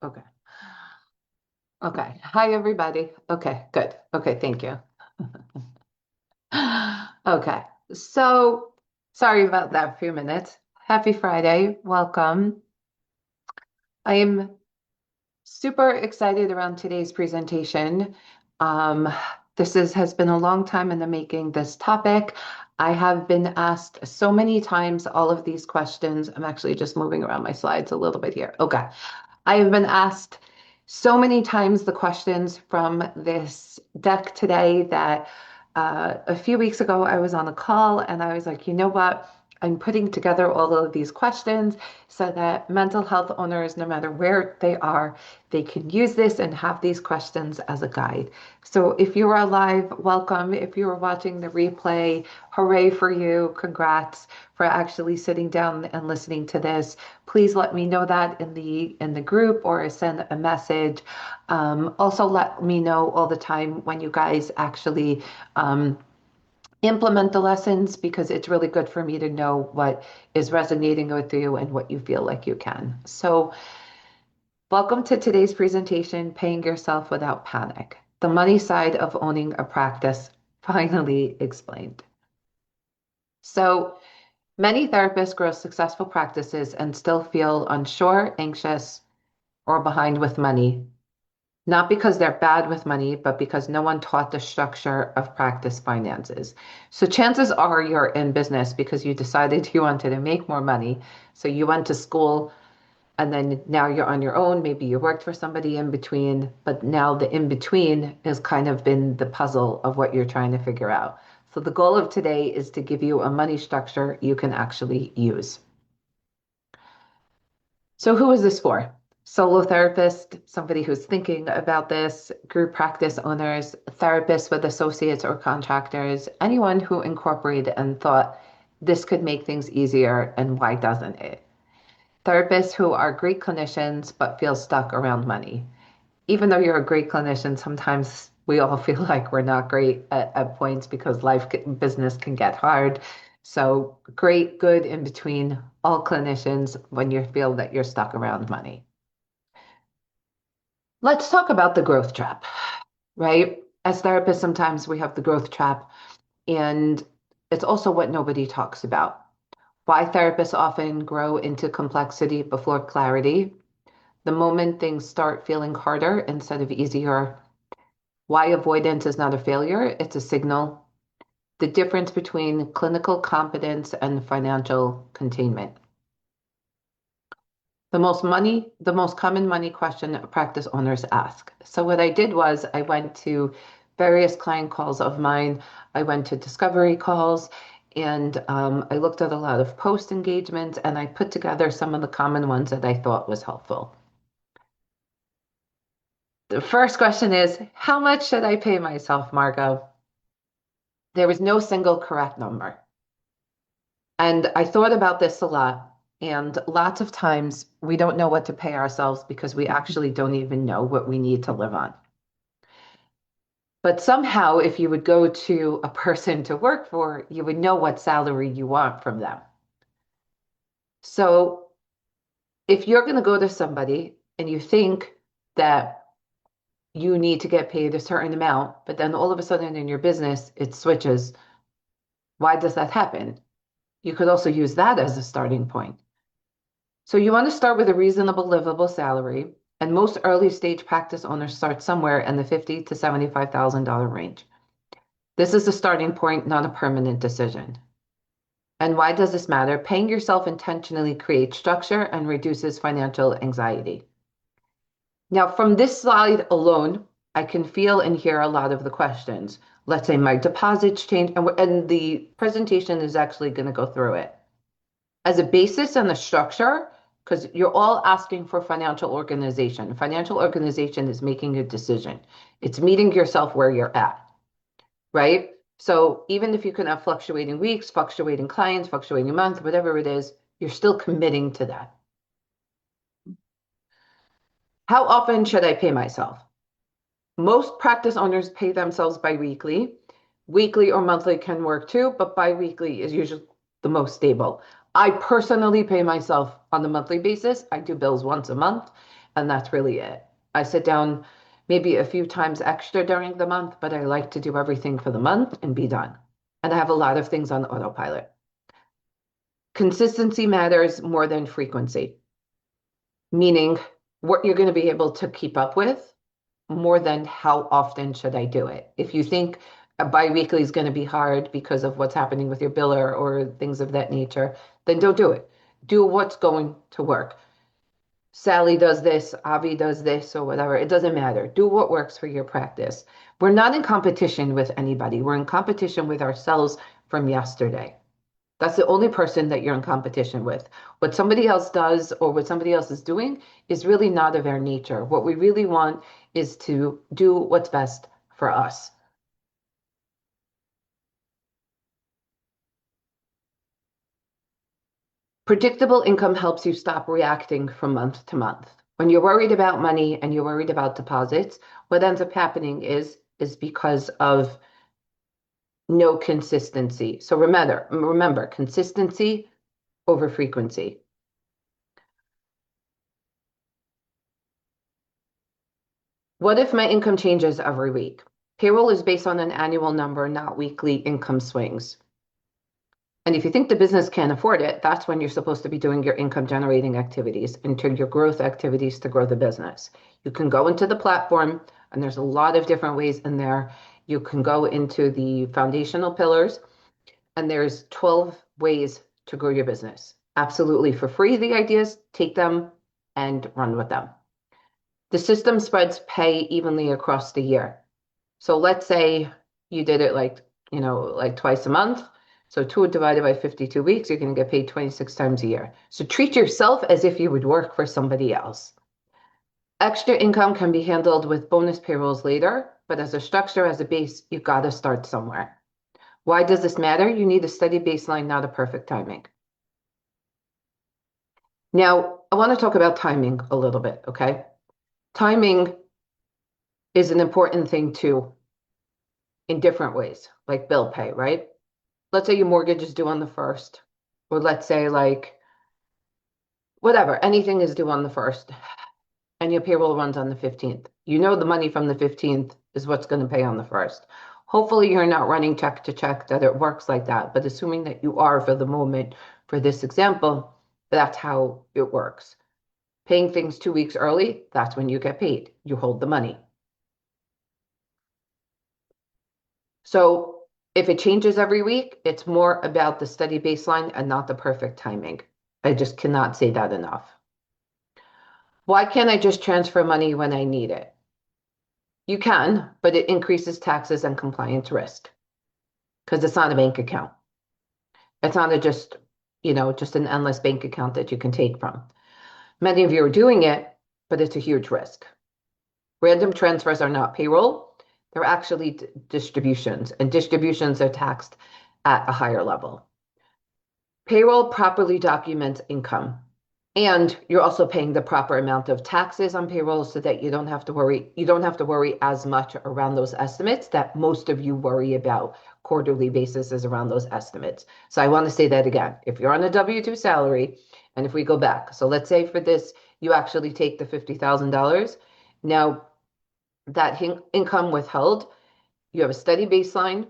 Okay. Okay. Hi, everybody. Okay, good. Okay, thank you. Okay. So, sorry about that few minutes. Happy Friday. Welcome. I am super excited around today's presentation. Um, has been a long time in the making, this topic. I have been asked so many times all of these questions. I'm actually just moving around my slides a little bit here. Okay. I have been asked so many times the questions from this deck today that a few weeks ago I was on a call and I was like, you know what? I'm putting together all of these questions so that mental health owners, no matter where they are, they can use this and have these questions as a guide. So if you are live, welcome. If you are watching the replay, hooray for you. Congrats for actually sitting down and listening to this. Please let me know that in the group or send a message. Also, let me know all the time when you guys actually implement the lessons because it's really good for me to know what is resonating with you and what you feel like you can. So, welcome to today's presentation, Paying Yourself Without Panic, the money side of owning a practice, finally explained. So, many therapists grow successful practices and still feel unsure, anxious, or behind with money, not because they're bad with money, but because no one taught the structure of practice finances. So chances are you're in business because you decided you wanted to make more money. So you went to school and then now you're on your own. Maybe you worked for somebody in between, but now the in between has kind of been the puzzle of what you're trying to figure out. So the goal of today is to give you a money structure you can actually use. So who is this for? Solo therapist, somebody who's thinking about this, group practice owners, therapists with associates or contractors, anyone who incorporated and thought this could make things easier and why doesn't it? Therapists who are great clinicians but feel stuck around money. Even though you're a great clinician, sometimes we all feel like we're not great at points because business can get hard. So great, good in between all clinicians when you feel that you're stuck around money. Let's talk about the growth trap, right? As therapists, sometimes we have the growth trap, and it's also what nobody talks about. Why therapists often grow into complexity before clarity. The moment things start feeling harder instead of easier. Why avoidance is not a failure, it's a signal. The difference between clinical competence and financial containment. The most common money question practice owners ask. So what I did was I went to various client calls of mine. I went to discovery calls and I looked at a lot of post engagements and I put together some of the common ones that I thought was helpful. The first question is, how much should I pay myself, Margo? There was no single correct number. And I thought about this a lot. And lots of times we don't know what to pay ourselves because we actually don't even know what we need to live on. But somehow, if you would go to a person to work for, you would know what salary you want from them. So if you're going to go to somebody and you think that you need to get paid a certain amount, but then all of a sudden in your business it switches, why does that happen? You could also use that as a starting point. So you want to start with a reasonable, livable salary, and most early stage practice owners start somewhere in the $50,000 to $75,000 range. This is a starting point, not a permanent decision. And why does this matter? Paying yourself intentionally creates structure and reduces financial anxiety. Now, from this slide alone, I can feel and hear a lot of the questions. Let's say my deposits change, and the presentation is actually going to go through it. As a basis and a structure, because you're all asking for financial organization. Financial organization is making a decision. It's meeting yourself where you're at, right? So even if you can have fluctuating weeks, fluctuating clients, fluctuating month, whatever it is, you're still committing to that. How often should I pay myself? Most practice owners pay themselves biweekly. Weekly or monthly can work too, but biweekly is usually the most stable. I personally pay myself on a monthly basis. I do bills once a month, and that's really it. I sit down maybe a few times extra during the month, but I like to do everything for the month and be done. And I have a lot of things on autopilot. Consistency matters more than frequency, meaning what you're going to be able to keep up with more than how often should I do it. If you think a biweekly is going to be hard because of what's happening with your biller or things of that nature, then don't do it. Do what's going to work. Sally does this, Avi does this, or whatever. It doesn't matter. Do what works for your practice. We're not in competition with anybody. We're in competition with ourselves from yesterday. That's the only person that you're in competition with. What somebody else does or what somebody else is doing is really not of our nature. What we really want is to do what's best for us. Predictable income helps you stop reacting from month to month. When you're worried about money and you're worried about deposits, what ends up happening is because of no consistency. So remember, consistency over frequency. What if my income changes every week? Payroll is based on an annual number, not weekly income swings. And if you think the business can't afford it, that's when you're supposed to be doing your income generating activities into your growth activities to grow the business. You can go into the platform, and there's a lot of different ways in there. You can go into the foundational pillars, and there's 12 ways to grow your business. Absolutely for free, the ideas, take them and run with them. The system spreads pay evenly across the year. So let's say you did it like twice a month. So 2 divided by 52 weeks, you're going to get paid 26 times a year. So treat yourself as if you would work for somebody else. Extra income can be handled with bonus payrolls later, but as a structure, as a base, you've got to start somewhere. Why does this matter? You need a steady baseline, not a perfect timing. Now, I want to talk about timing a little bit, okay? Timing is an important thing too in different ways, like bill pay, right? Let's say your mortgage is due on the first, or let's say like whatever, anything is due on the first, and your payroll runs on the 15th. You know the money from the 15th is what's going to pay on the first. Hopefully, you're not running check to check that it works like that, but assuming that you are for the moment for this example, that's how it works. Paying things 2 weeks early, that's when you get paid. You hold the money. So if it changes every week, it's more about the steady baseline and not the perfect timing. I just cannot say that enough. Why can't I just transfer money when I need it? You can, but it increases taxes and compliance risk because it's not a bank account. It's not just an endless bank account that you can take from. Many of you are doing it, but it's a huge risk. Random transfers are not payroll. They're actually distributions, and distributions are taxed at a higher level. Payroll properly documents income, and you're also paying the proper amount of taxes on payroll so that you don't have to worry. You don't have to worry as much around those estimates that most of you worry about quarterly basis is around those estimates. So I want to say that again. If you're on a W-2 salary, and if we go back, so let's say for this, you actually take the $50,000. Now, that income withheld, you have a steady baseline,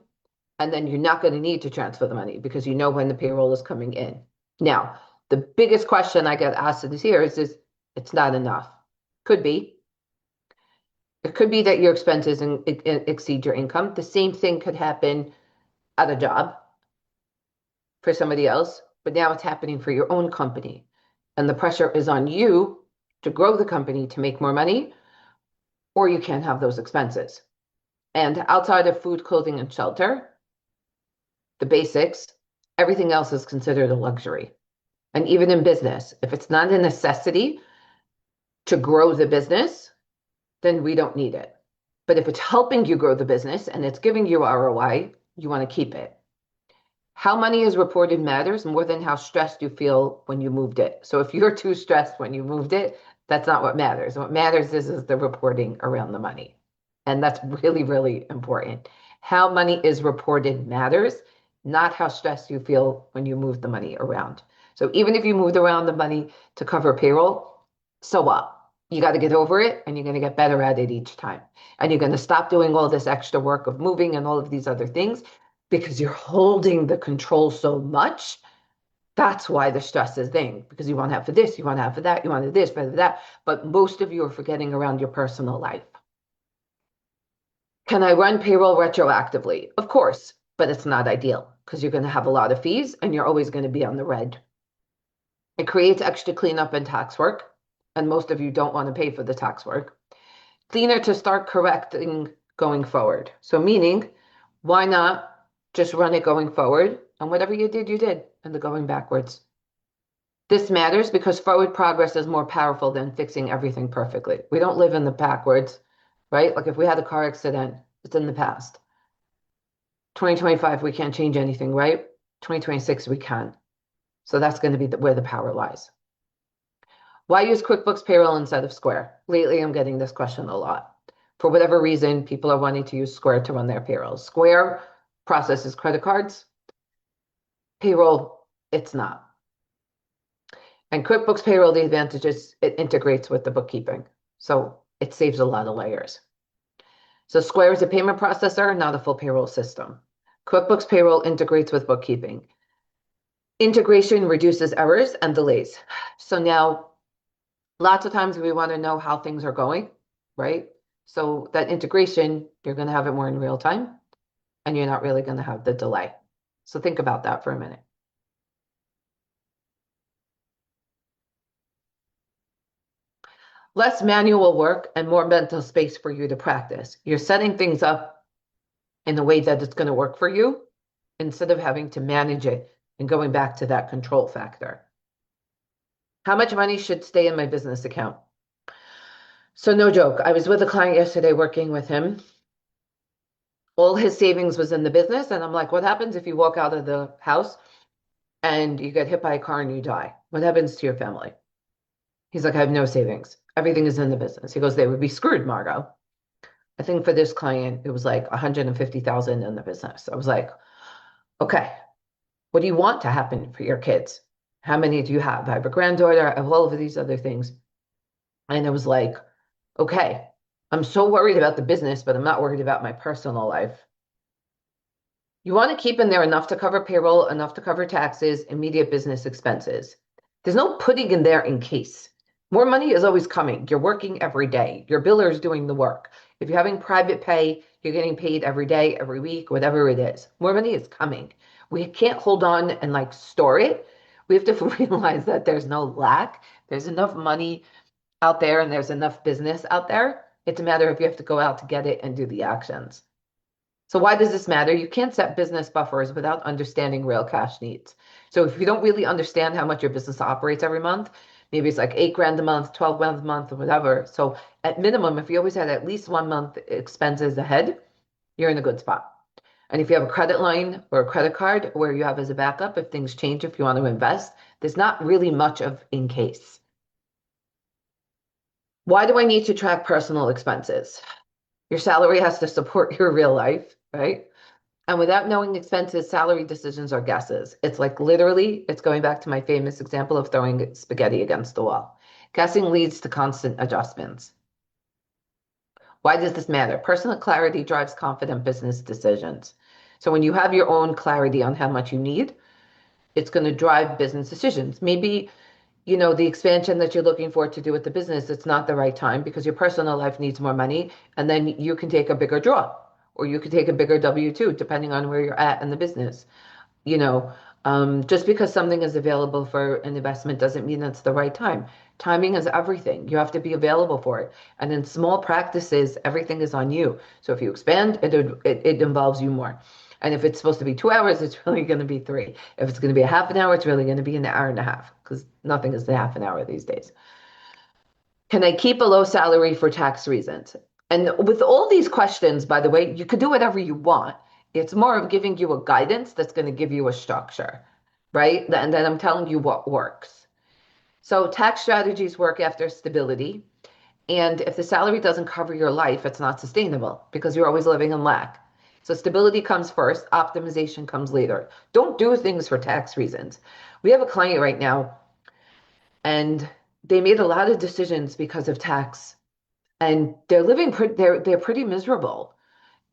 and then you're not going to need to transfer the money because you know when the payroll is coming in. Now, the biggest question I get asked this year is it's not enough. Could be. It could be that your expenses exceed your income. The same thing could happen at a job for somebody else, but now it's happening for your own company. And the pressure is on you to grow the company to make more money, or you can't have those expenses. And outside of food, clothing, and shelter, the basics, everything else is considered a luxury. And even in business, if it's not a necessity to grow the business, then we don't need it. But if it's helping you grow the business and it's giving you ROI, you want to keep it. How money is reported matters more than how stressed you feel when you moved it. So if you're too stressed when you moved it, that's not what matters. What matters is the reporting around the money. And that's really, really important. How money is reported matters, not how stressed you feel when you move the money around. So even if you moved around the money to cover payroll, so what? You got to get over it and you're going to get better at it each time. And you're going to stop doing all this extra work of moving and all of these other things because you're holding the control so much. That's why the stress is thing, because you want to have for this, you want to have for that, you want to this, for that. But most of you are forgetting around your personal life. Can I run payroll retroactively? Of course, but it's not ideal because you're going to have a lot of fees and you're always going to be on the red. It creates extra cleanup and tax work, and most of you don't want to pay for the tax work. Cleaner to start correcting going forward. So, meaning, why not just run it going forward? And whatever you did, and the going backwards. This matters because forward progress is more powerful than fixing everything perfectly. We don't live in the backwards, right? Like if we had a car accident, it's in the past. 2025, we can't change anything, right? 2026, we can. So that's going to be where the power lies. Why use QuickBooks Payroll instead of Square? Lately, I'm getting this question a lot. For whatever reason, people are wanting to use Square to run their payrolls. Square processes credit cards. Payroll, it's not. And QuickBooks Payroll, the advantage is it integrates with the bookkeeping. So it saves a lot of layers. So Square is a payment processor, not a full payroll system. QuickBooks Payroll integrates with bookkeeping. Integration reduces errors and delays. So now, lots of times we want to know how things are going, right? So that integration, you're going to have it more in real time, and you're not really going to have the delay. So think about that for a minute. Less manual work and more mental space for you to practice. You're setting things up in a way that it's going to work for you instead of having to manage it and going back to that control factor. How much money should stay in my business account? So no joke, I was with a client yesterday working with him. All his savings was in the business, and I'm like, what happens if you walk out of the house and you get hit by a car and you die? What happens to your family? He's like, I have no savings. Everything is in the business. He goes, they would be screwed, Margo. I think for this client, it was like 150,000 in the business. I was like, okay, what do you want to happen for your kids? How many do you have? I have a granddaughter. I have all of these other things. And I was like, okay, I'm so worried about the business, but I'm not worried about my personal life. You want to keep in there enough to cover payroll, enough to cover taxes, immediate business expenses. There's no putting in there in case. More money is always coming. You're working every day. Your biller is doing the work. If you're having private pay, you're getting paid every day, every week, whatever it is. More money is coming. We can't hold on and like store it. We have to realize that there's no lack. There's enough money out there and there's enough business out there. It's a matter of you have to go out to get it and do the actions. So why does this matter? You can't set business buffers without understanding real cash needs. So if you don't really understand how much your business operates every month, maybe it's like 8 grand a month, 12 grand a month, or whatever. So at minimum, if you always had at least 1 month expenses ahead, you're in a good spot. And if you have a credit line or a credit card where you have as a backup, if things change, if you want to invest, there's not really much of in case. Why do I need to track personal expenses? Your salary has to support your real life, right? And without knowing expenses, salary decisions are guesses. It's like literally, it's going back to my famous example of throwing spaghetti against the wall. Guessing leads to constant adjustments. Why does this matter? Personal clarity drives confident business decisions. So when you have your own clarity on how much you need, it's going to drive business decisions. Maybe the expansion that you're looking for to do with the business, it's not the right time because your personal life needs more money, and then you can take a bigger draw, or you could take a bigger W-2, depending on where you're at in the business. You know, just because something is available for an investment doesn't mean it's the right time. Timing is everything. You have to be available for it. And in small practices, everything is on you. So if you expand, it involves you more. And if it's supposed to be 2 hours, it's really going to be three. If it's going to be a half an hour, it's really going to be an hour and a half because nothing is a half an hour these days. Can I keep a low salary for tax reasons? And with all these questions, by the way, you could do whatever you want. It's more of giving you a guidance that's going to give you a structure, right? And then I'm telling you what works. So tax strategies work after stability. And if the salary doesn't cover your life, it's not sustainable because you're always living in lack. So stability comes first, optimization comes later. Don't do things for tax reasons. We have a client right now, and they made a lot of decisions because of tax, and they're pretty miserable.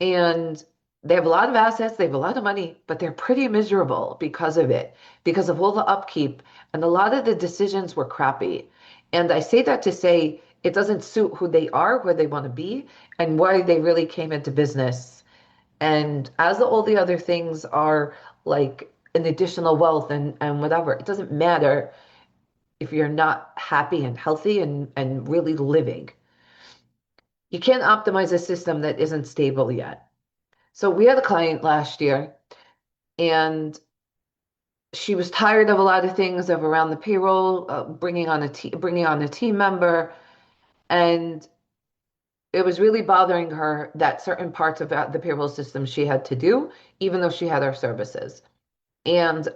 And they have a lot of assets, they have a lot of money, but they're pretty miserable because of it, because of all the upkeep. And a lot of the decisions were crappy. And I say that to say it doesn't suit who they are, where they want to be, and why they really came into business. And as all the other things are like an additional wealth and whatever, it doesn't matter if you're not happy and healthy and really living. You can't optimize a system that isn't stable yet. So we had a client last year, and she was tired of a lot of things of around the payroll, bringing on a team member, and it was really bothering her that certain parts of the payroll system she had to do, even though she had our services. And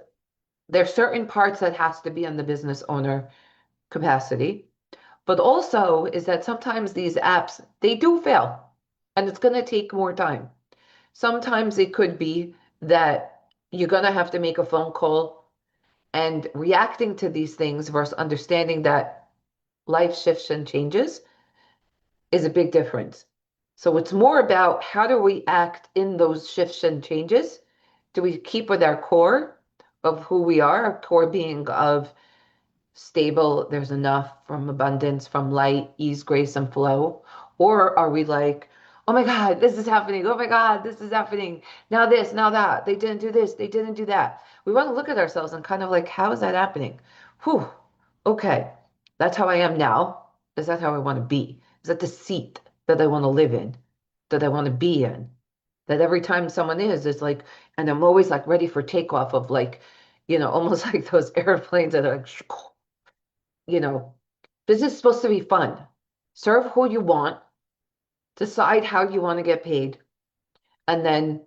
there's certain parts that has to be in the business owner capacity, but also is that sometimes these apps they do fail, and it's going to take more time. Sometimes it could be that you're going to have to make a phone call, and reacting to these things versus understanding that life shifts and changes is a big difference. So it's more about how do we act in those shifts and changes? Do we keep with our core of who we are, our core being of stable, there's enough from abundance, from light, ease, grace, and flow? Or are we like, oh my God, this is happening. Oh my God, this is happening. Now this, now that. They didn't do this, they didn't do that. We want to look at ourselves and kind of like, how is that happening? Whew, okay, that's how I am now. Is that how I want to be? Is that the seat that I want to live in, that I want to be in? That every time someone is, it's like, and I'm always like ready for takeoff of like, almost like those airplanes that are like, you know, this is supposed to be fun. Serve who you want, decide how you want to get paid, and then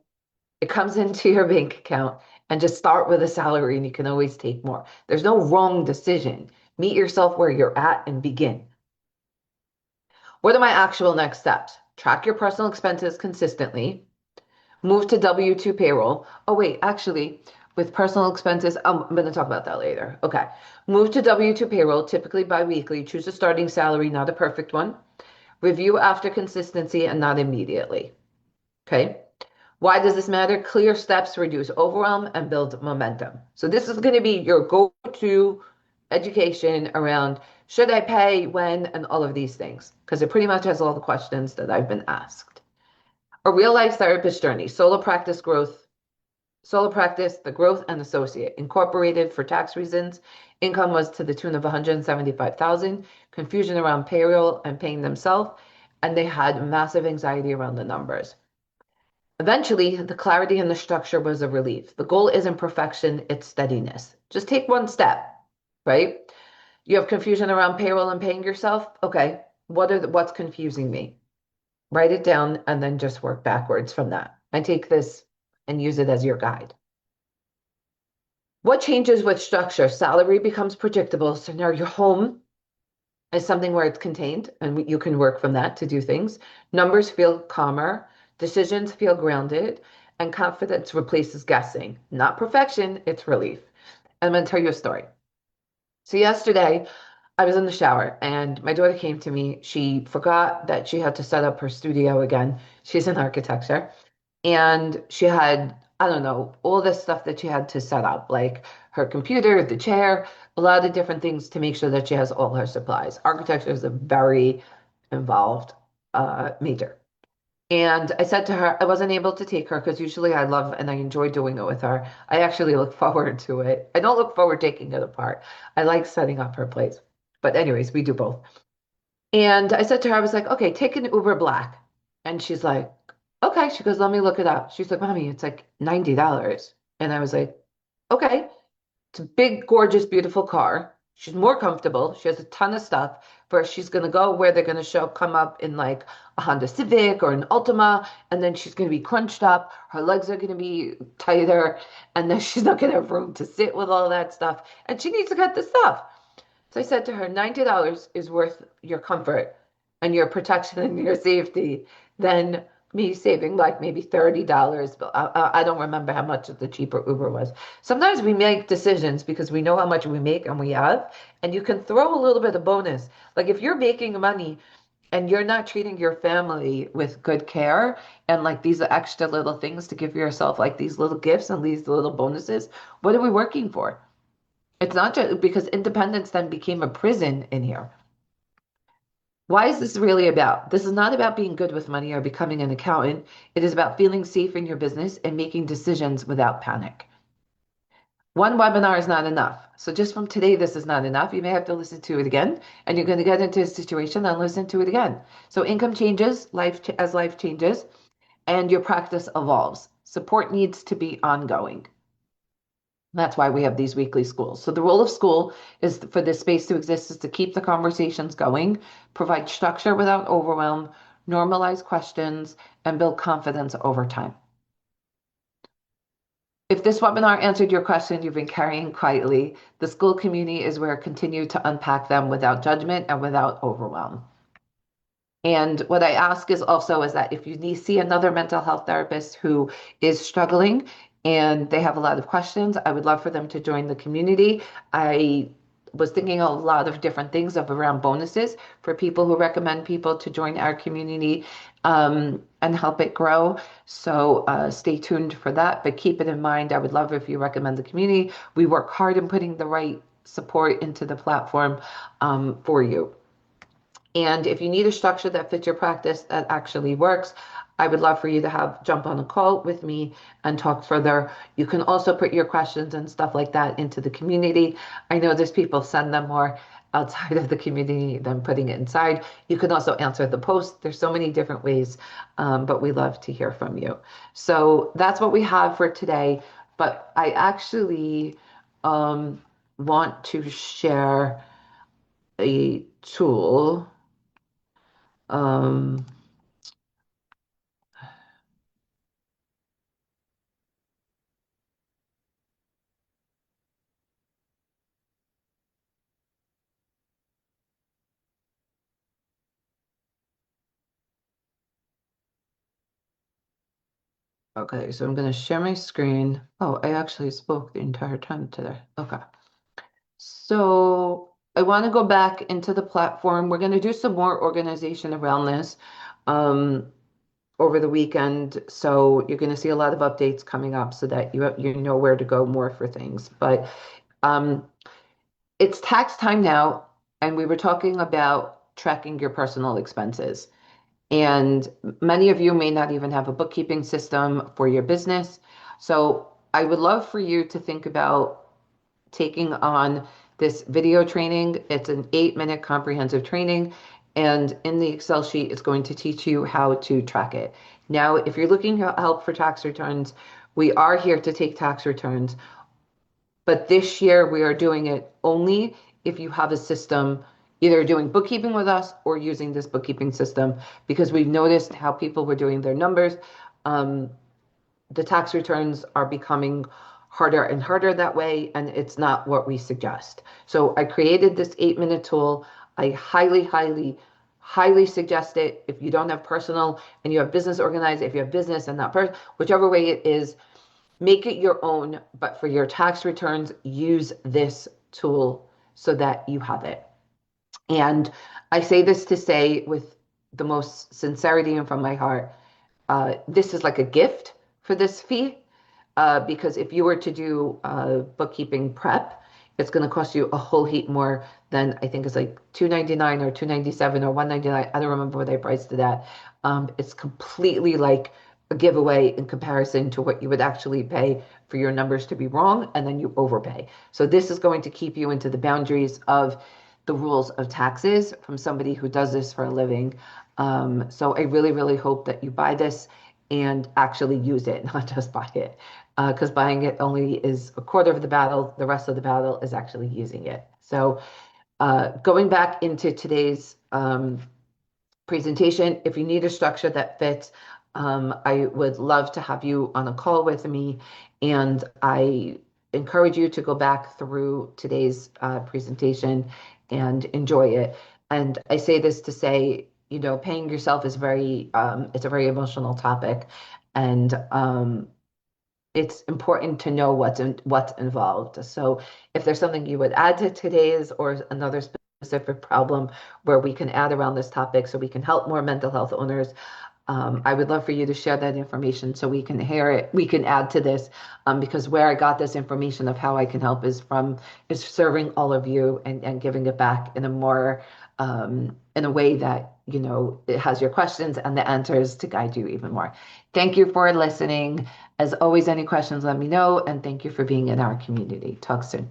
it comes into your bank account and just start with a salary and you can always take more. There's no wrong decision. Meet yourself where you're at and begin. What are my actual next steps? Track your personal expenses consistently. Move to W-2 payroll. Oh, wait, actually, with personal expenses, I'm going to talk about that later. Okay. Move to W-2 payroll, typically bi-weekly. Choose a starting salary, not a perfect one. Review after consistency and not immediately. Okay. Why does this matter? Clear steps reduce overwhelm and build momentum. So this is going to be your go-to education around should I pay, when, and all of these things, because it pretty much has all the questions that I've been asked. A real life therapist journey, solo practice, the growth and associate, incorporated for tax reasons. Income was to the tune of 175,000, confusion around payroll and paying themselves, and they had massive anxiety around the numbers. Eventually, the clarity and the structure was a relief. The goal isn't perfection, it's steadiness. Just take one step, right? You have confusion around payroll and paying yourself. Okay, what's confusing me? Write it down and then just work backwards from that. And take this and use it as your guide. What changes with structure? Salary becomes predictable. So now your home is something where it's contained and you can work from that to do things. Numbers feel calmer, decisions feel grounded, and confidence replaces guessing. Not perfection, it's relief. I'm going to tell you a story. So yesterday, I was in the shower and my daughter came to me. She forgot that she had to set up her studio again. She's in architecture. And she had, I don't know, all this stuff that she had to set up, like her computer, the chair, a lot of different things to make sure that she has all her supplies. Architecture is a very involved major. And I said to her, I wasn't able to take her because usually I love and I enjoy doing it with her. I actually look forward to it. I don't look forward to taking it apart. I like setting up her place. But anyways, we do both. And I said to her, I was like, okay, take an Uber Black. And she's like, okay. She goes, let me look it up. She's like, Mommy, it's like $90. And I was like, okay. It's a big, gorgeous, beautiful car. She's more comfortable. She has a ton of stuff. First, she's going to go where they're going to come up in like a Honda Civic or an Altima. And then she's going to be crunched up. Her legs are going to be tighter. And then she's not going to have room to sit with all that stuff. And she needs to cut the stuff. So I said to her, $90 is worth your comfort and your protection and your safety than me saving like maybe $30, but I don't remember how much the cheaper Uber was. Sometimes we make decisions because we know how much we make and we have, and you can throw a little bit of bonus. Like if you're making money and you're not treating your family with good care and like these are extra little things to give yourself, like these little gifts and these little bonuses, what are we working for? It's not just because independence then became a prison in here. Why is this really about? This is not about being good with money or becoming an accountant. It is about feeling safe in your business and making decisions without panic. One webinar is not enough. So just from today, this is not enough. You may have to listen to it again, and you're going to get into a situation and listen to it again. So income changes, as life changes, and your practice evolves. Support needs to be ongoing. That's why we have these weekly schools. So the role of school is for this space to exist is to keep the conversations going, provide structure without overwhelm, normalize questions, and build confidence over time. If this webinar answered your question you've been carrying quietly, the school community is where I continue to unpack them without judgment and without overwhelm. And what I ask is also is that if you need see another mental health therapist who is struggling and they have a lot of questions, I would love for them to join the community. I was thinking a lot of different things of around bonuses for people who recommend people to join our community and help it grow. So stay tuned for that. But keep it in mind. I would love if you recommend the community. We work hard in putting the right support into the platform for you. And if you need a structure that fits your practice that actually works, I would love for you to have jump on a call with me and talk further. You can also put your questions and stuff like that into the community. I know there's people send them more outside of the community than putting it inside. You can also answer the post. There's so many different ways, but we love to hear from you. So that's what we have for today. But I actually want to share a tool. Um, okay, so I'm going to share my screen. Oh, I actually spoke the entire time today. Okay. So I want to go back into the platform. We're going to do some more organization around this over the weekend. So you're going to see a lot of updates coming up so that you know where to go more for things. But um, it's tax time now, and we were talking about tracking your personal expenses. And many of you may not even have a bookkeeping system for your business. So I would love for you to think about taking on this video training. It's an 8-minute comprehensive training. And in the Excel sheet, it's going to teach you how to track it. Now, if you're looking for help for tax returns, we are here to take tax returns. But this year we are doing it only if you have a system, either doing bookkeeping with us or using this bookkeeping system, because we've noticed how people were doing their numbers. Um, the tax returns are becoming harder and harder that way, and it's not what we suggest. So I created this 8-minute tool. I highly, highly, highly suggest it if you don't have personal and you have business organized, if you have business and not personal, whichever way it is, make it your own, but for your tax returns, use this tool so that you have it. And I say this to say with the most sincerity and from my heart, this is like a gift for this fee. Because if you were to do bookkeeping prep, it's going to cost you a whole heap more than I think it's like $299 or $297 or $199. I don't remember what I priced it at. It's completely like a giveaway in comparison to what you would actually pay for your numbers to be wrong, and then you overpay. So this is going to keep you into the boundaries of the rules of taxes from somebody who does this for a living. So I really, really hope that you buy this and actually use it, not just buy it. Because buying it only is a quarter of the battle. The rest of the battle is actually using it. So going back into today's presentation, if you need a structure that fits, I would love to have you on a call with me. And I encourage you to go back through today's presentation and enjoy it. And I say this to say, paying yourself is it's a very emotional topic, and it's important to know what's involved. So if there's something you would add to today's or another specific problem where we can add around this topic so we can help more mental health owners, I would love for you to share that information so we can hear it. We can add to this, because where I got this information of how I can help is serving all of you and giving it back in a more in a way that it has your questions and the answers to guide you even more. Thank you for listening. As always, any questions, let me know, and thank you for being in our community. Talk soon.